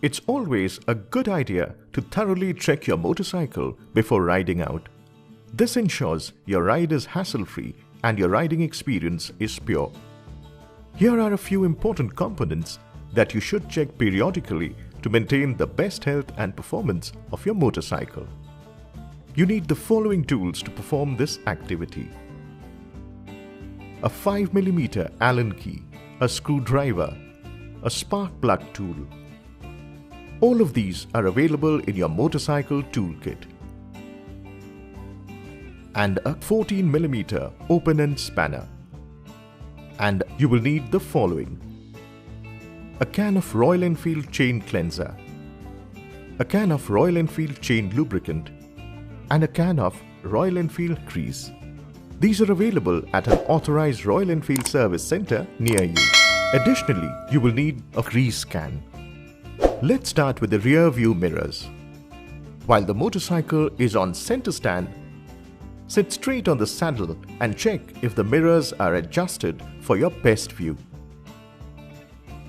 It's always a good idea to thoroughly check your motorcycle before riding out. This ensures your ride is hassle-free and your riding experience is pure. Here are a few important components that you should check periodically to maintain the best health and performance of your motorcycle. You need the following tools to perform this activity: a 5mm Allen key, a screwdriver, a spark plug tool. All of these are available in your motorcycle toolkit. And a 14mm open-end spanner. And you will need the following: a can of Royal Enfield chain cleanser, a can of Royal Enfield chain lubricant, and a can of Royal Enfield grease. These are available at an authorized Royal Enfield service center near you. Additionally, you will need a grease can. Let's start with the rear view mirrors. While the motorcycle is on center stand, sit straight on the saddle and check if the mirrors are adjusted for your best view.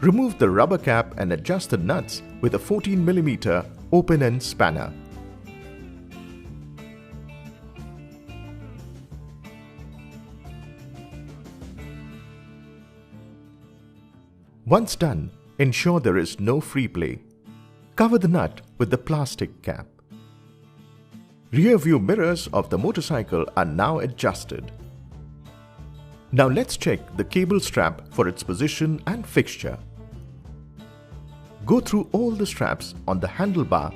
Remove the rubber cap and adjust the nuts with a 14mm open-end spanner. Once done, ensure there is no free play. Cover the nut with the plastic cap. Rear view mirrors of the motorcycle are now adjusted. Now let's check the cable strap for its position and fixture. Go through all the straps on the handlebar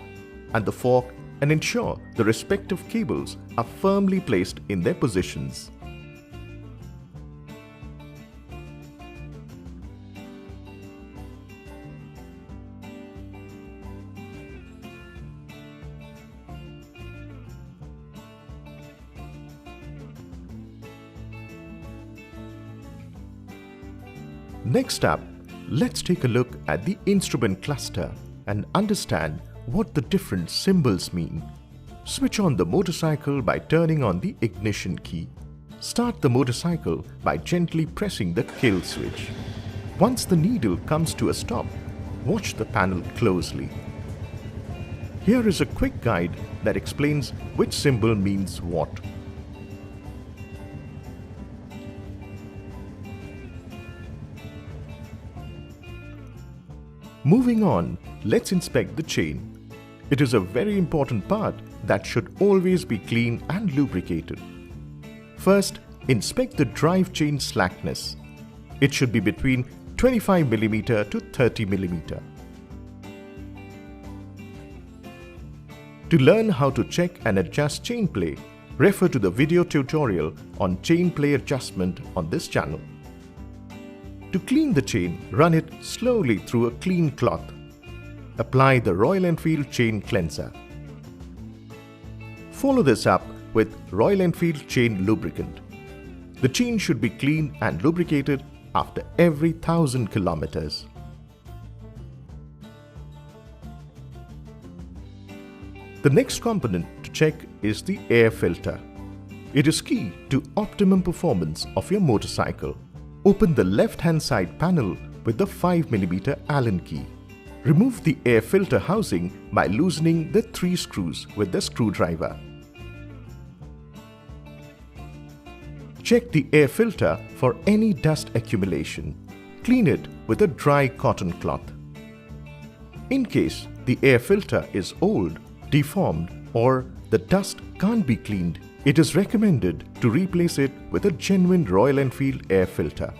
and the fork and ensure the respective cables are firmly placed in their positions. Next up, let's take a look at the instrument cluster and understand what the different symbols mean. Switch on the motorcycle by turning on the ignition key. Start the motorcycle by gently pressing the kill switch. Once the needle comes to a stop, watch the panel closely. Here is a quick guide that explains which symbol means what. Moving on, let's inspect the chain. It is a very important part that should always be clean and lubricated. First, inspect the drive chain slackness. It should be between 25mm to 30mm. To learn how to check and adjust chain play, refer to the video tutorial on chain play adjustment on this channel. To clean the chain, run it slowly through a clean cloth. Apply the Royal Enfield chain cleanser. Follow this up with Royal Enfield chain lubricant. The chain should be cleaned and lubricated after every 1000 kilometers. The next component to check is the air filter. It is key to optimum performance of your motorcycle. Open the left-hand side panel with the 5mm Allen key. Remove the air filter housing by loosening the 3 screws with the screwdriver. Check the air filter for any dust accumulation. Clean it with a dry cotton cloth. In case the air filter is old, deformed, or the dust can't be cleaned, it is recommended to replace it with a genuine Royal Enfield air filter.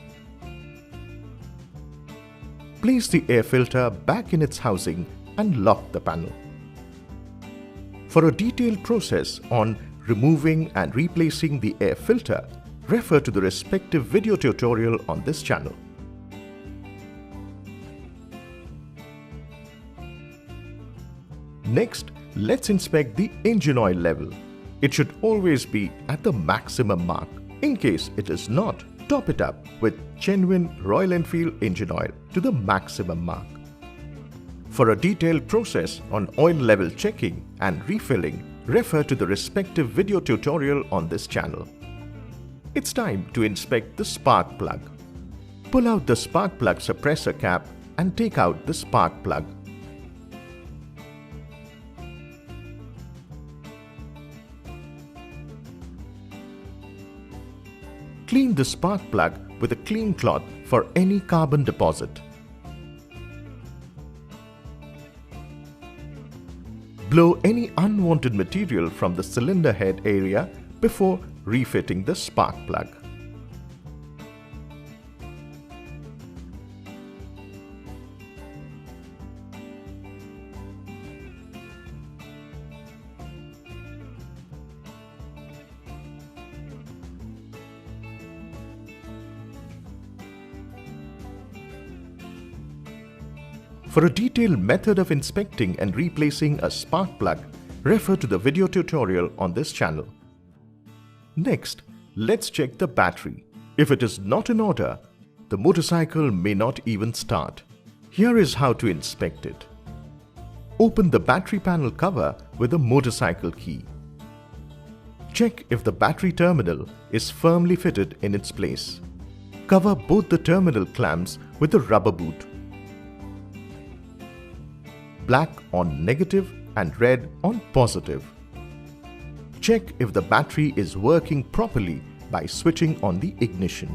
Place the air filter back in its housing and lock the panel. For a detailed process on removing and replacing the air filter, refer to the respective video tutorial on this channel. Next, let's inspect the engine oil level. It should always be at the maximum mark. In case it is not, top it up with genuine Royal Enfield engine oil to the maximum mark. For a detailed process on oil level checking and refilling, refer to the respective video tutorial on this channel. It's time to inspect the spark plug. Pull out the spark plug suppressor cap and take out the spark plug. Clean the spark plug with a clean cloth for any carbon deposit. Blow any unwanted material from the cylinder head area before refitting the spark plug. For a detailed method of inspecting and replacing a spark plug, refer to the video tutorial on this channel. Next, let's check the battery. If it is not in order, the motorcycle may not even start. Here is how to inspect it. Open the battery panel cover with a motorcycle key. Check if the battery terminal is firmly fitted in its place. Cover both the terminal clamps with a rubber boot. Black on negative and red on positive. Check if the battery is working properly by switching on the ignition.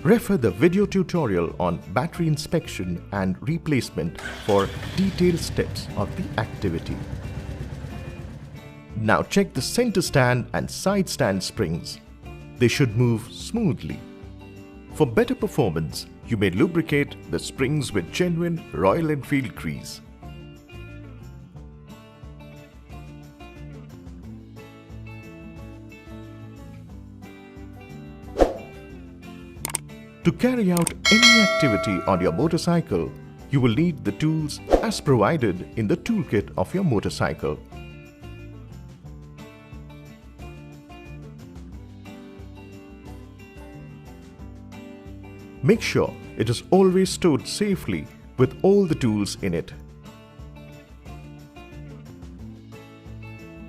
Refer the video tutorial on battery inspection and replacement for detailed steps of the activity. Now check the center stand and side stand springs. They should move smoothly. For better performance, you may lubricate the springs with genuine Royal Enfield grease. To carry out any activity on your motorcycle, you will need the tools as provided in the toolkit of your motorcycle. Make sure it is always stored safely with all the tools in it.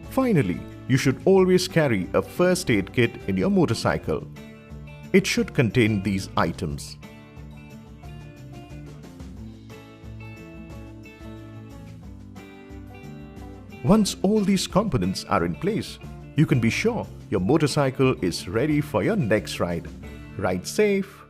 Finally, you should always carry a first aid kit in your motorcycle. It should contain these items. Once all these components are in place, you can be sure your motorcycle is ready for your next ride. Ride safe!